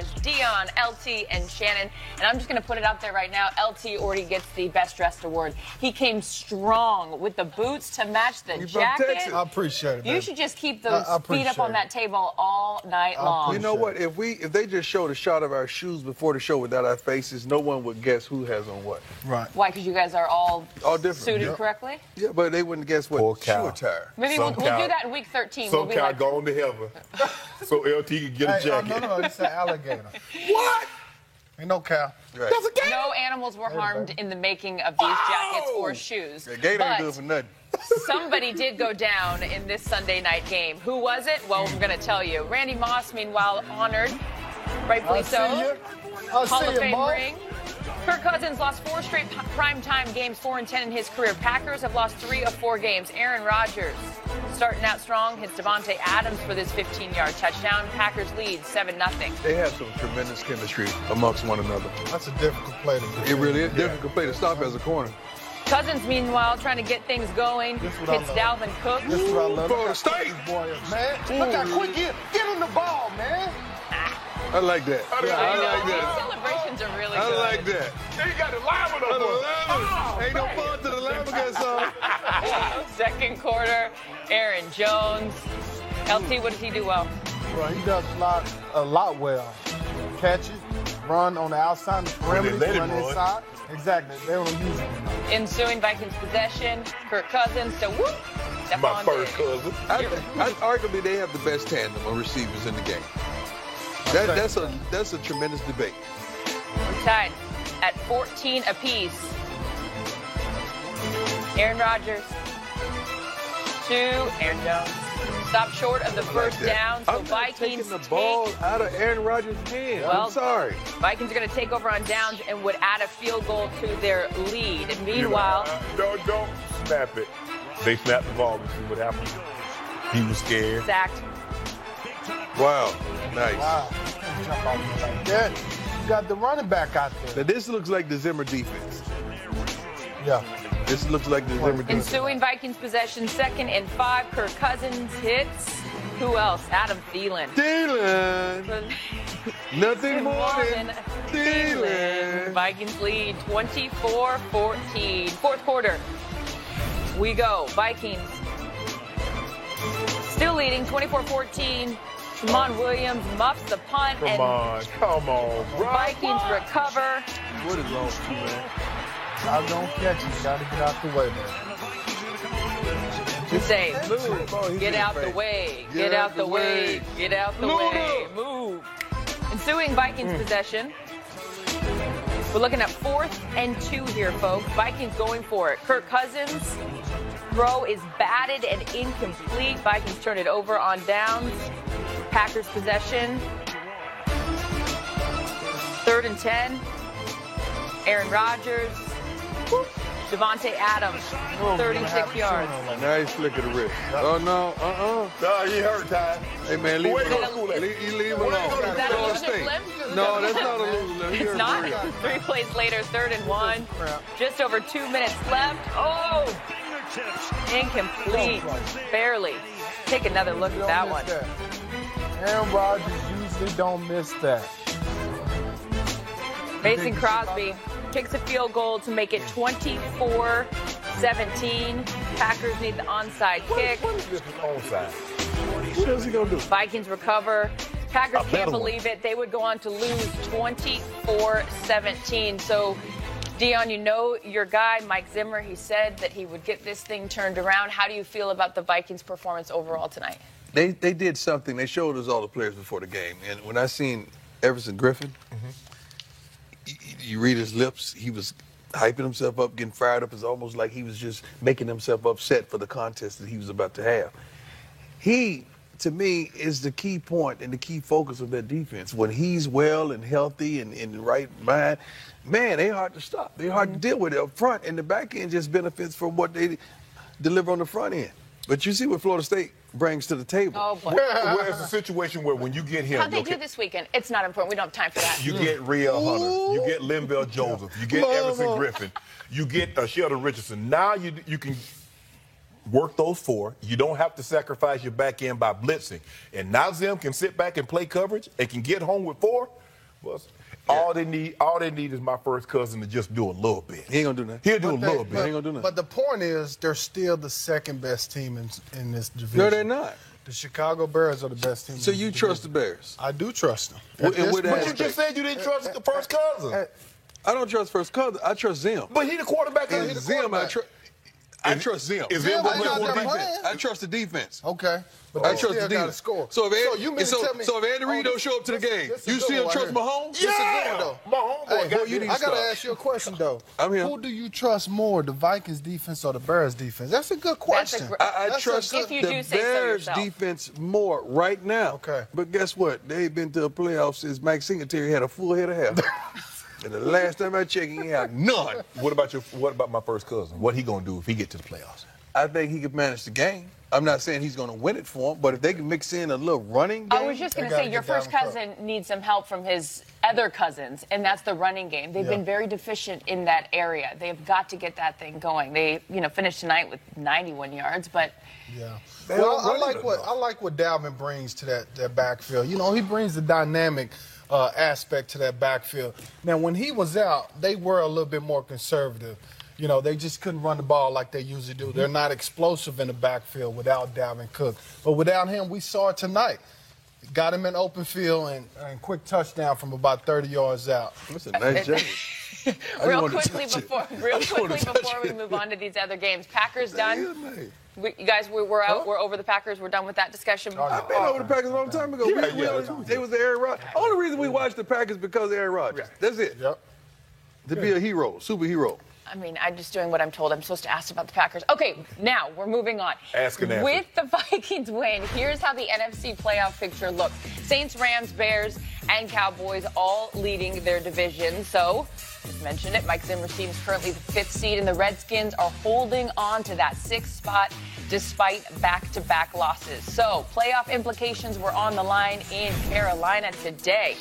stars, Dion, LT, and Shannon. And I'm just going to put it out there right now. LT already gets the Best Dressed award. He came strong with the boots to match the jacket. I appreciate it, man. You should just keep those feet up on that table all night long. You know what? If they just showed a shot of our shoes before the show without our faces, no one would guess who has on what. Right. Why? Because you guys are all different. suited correctly? Yeah, but they wouldn't guess what shoe attire. Maybe we'll do that in week 13. Some cow gone to heaven so LT can get a jacket. No, it's an alligator. What? Ain't no cow. Right. That's a gator. No animals were harmed in the making of these jackets or shoes. The gator ain't good for nothing. Somebody did go down in this Sunday night game. Who was it? Well, we're going to tell you. Randy Moss, meanwhile, honored, rightfully so. Hall of Fame ring. Kirk Cousins lost 4 straight primetime games, 4-10 in his career. Packers have lost 3 of 4 games. Aaron Rodgers starting out strong, hits Davante Adams for this 15-yard touchdown. Packers lead 7-0. They have some tremendous chemistry amongst one another. That's a difficult play to do. It really is a difficult play to stop as a corner. Cousins, meanwhile, trying to get things going. Hits Dalvin Cook. This is what I love. Florida State. Man, look how quick he is. Get him the ball, man. I like that. I like that. These celebrations are really good. I like that. He got the lineman up. Ain't no fun to the lineman song. Second quarter, Aaron Jones. LT, what does he do well? Well, he does a lot well. Catch it, run on the outside, the perimeter, let him run run. inside. Exactly. They don't use him. Ensuing Vikings possession, Kirk Cousins. So, whoop. My first cousin. Arguably, they have the best tandem of receivers in the game. That's a tremendous debate. We're tied at 14 apiece. Aaron Rodgers to Aaron Jones. Stop short of the first down, so I'm not Vikings taking the ball out of Aaron Rodgers' hand. I'm sorry. Vikings are going to take over on downs and would add a field goal to their lead. And meanwhile, Don't snap it. They snapped the ball and see what happened. He was scared. sacked. Wow. Nice. Wow. You can't jump off like that. You got the running back out there. Now, this looks like the Zimmer defense. Yeah. This looks like the Zimmer defense. Ensuing Vikings possession, 2nd and 5. Kirk Cousins hits. Who else? Adam Thielen. Thielen. Nothing more than Thielen. Vikings lead 24-14. Fourth quarter. We go. Vikings still leading 24-14. Tramon Williams muffs the punt. Come on, bro. Vikings recover. What is wrong with you, man? I'm going to catch you. Got to get out the way, man. You say, move. Oh, he's Get in out the face. way. Get Get out the way. Get out the way. up. Move. Ensuing Vikings possession. We're looking at 4th and 2 here, folks. Vikings going for it. Kirk Cousins. Throw is batted and incomplete. Vikings turn it over on downs. Packers possession. 3rd and 10. Aaron Rodgers. Davante Adams, 36 yards. Nice flick of the wrist. Oh, no. No, he hurt, Ty. Hey, man, leave Wait, him go to alone. school. Leave him alone. Is that a Florida loser State. flip? No, that's not a loser flip. It's not. 3 plays later, 3rd and 1. Just over 2 minutes left. Oh! Incomplete. Barely. Take another look at that one. Aaron Rodgers usually don't miss that. Mason Crosby kicks a field goal to make it 24-17. Packers need the onside kick. What is this onside? What else he going to do? Vikings recover. Packers can't believe it. They would go on to lose 24-17. So, Dion, you know your guy, Mike Zimmer, he said that he would get this thing turned around. How do you feel about the Vikings' performance overall tonight? They did something. They showed us all the players before the game. And when I seen Everson Griffin, you read his lips, he was hyping himself up, getting fired up. It's almost like he was just making himself upset for the contest that he was about to have. He, to me, is the key point and the key focus of that defense. When he's well and healthy and in the right mind, man, they're hard to stop. They're hard to deal with up front, and the back end just benefits from what they deliver on the front end. But you see what Florida State brings to the table. Oh, boy. Where's the situation where when you get him, How'd they do this weekend? It's not important. We don't have time for that. you get Rhea Hunter, you get Linval Joseph, you get Everson Griffin, you get Sheldon Richardson. Now you can work those 4. You don't have to sacrifice your back end by blitzing. And now Zim can sit back and play coverage and can get home with 4. All they need is my first cousin to just do a little bit. He ain't gonna do nothing. He'll do a little bit. He ain't gonna do nothing. But the point is, they're still the second best team in this division. No, they're not. The Chicago Bears are the best team. So you trust the Bears? I do trust them. But you just said you didn't trust the first cousin. I don't trust first cousin. I trust Zim. But he the quarterback. And Zim, I trust Zim. Is Zim gonna play play for the defense? defense? I trust the defense. Okay. But I trust the defense. Score. So if you mean to tell me, if Andy Reid don't show up to the game, this is a you good see him one trust right here. Mahomes? This is a good Yeah. one, though. My homeboy got you need to I gotta stop. ask you a question though. I'm here. Who do you trust more, the Vikings defense or the Bears defense? That's a good question. I That's trust a If good- you the do say so Bears yourself. defense more right now. Okay. But guess what? They ain't been to a playoff since Mike Singletary had a full head of hair. And the last time I checked, he had none. What about my first cousin? What he gonna do if he get to the playoffs? I think he could manage the game. I'm not saying he's going to win it for him, but if they can mix in a little running game. I was just going to They gotta say, your get first Dalvin Cook. cousin needs some help from his other cousins, and that's the running game. They've been very deficient in that area. They've got to get that thing going. They, finished tonight with 91 yards, but Yeah. They Well, don't run it I like what Dalvin brings to that backfield. He brings the dynamic aspect to that backfield. Now, when he was out, they were a little bit more conservative. They just couldn't run the ball like they usually do. They're not explosive in the backfield without Dalvin Cook. But without him, we saw it tonight. Got him in open field and quick touchdown from about 30 yards out. That's a nice jacket. real quickly before we move on to these other games, Packers done. You guys, we're out. We're over the Packers. We're done with that discussion. I've been over the Packers a long time ago. They was the Aaron Rodgers. Only reason we watched the Packers because of Aaron Rodgers. That's it. Yep. To be a hero, superhero. I mean, I'm just doing what I'm told. I'm supposed to ask about the Packers. Okay, now we're moving on. Ask and answer. With the Vikings win, here's how the NFC playoff picture looks. Saints, Rams, Bears, and Cowboys all leading their division. So, just mentioned it, Mike Zimmer's team is currently the 5th seed, and the Redskins are holding on to that 6th spot despite back-to-back losses. So, playoff implications were on the line in Carolina today.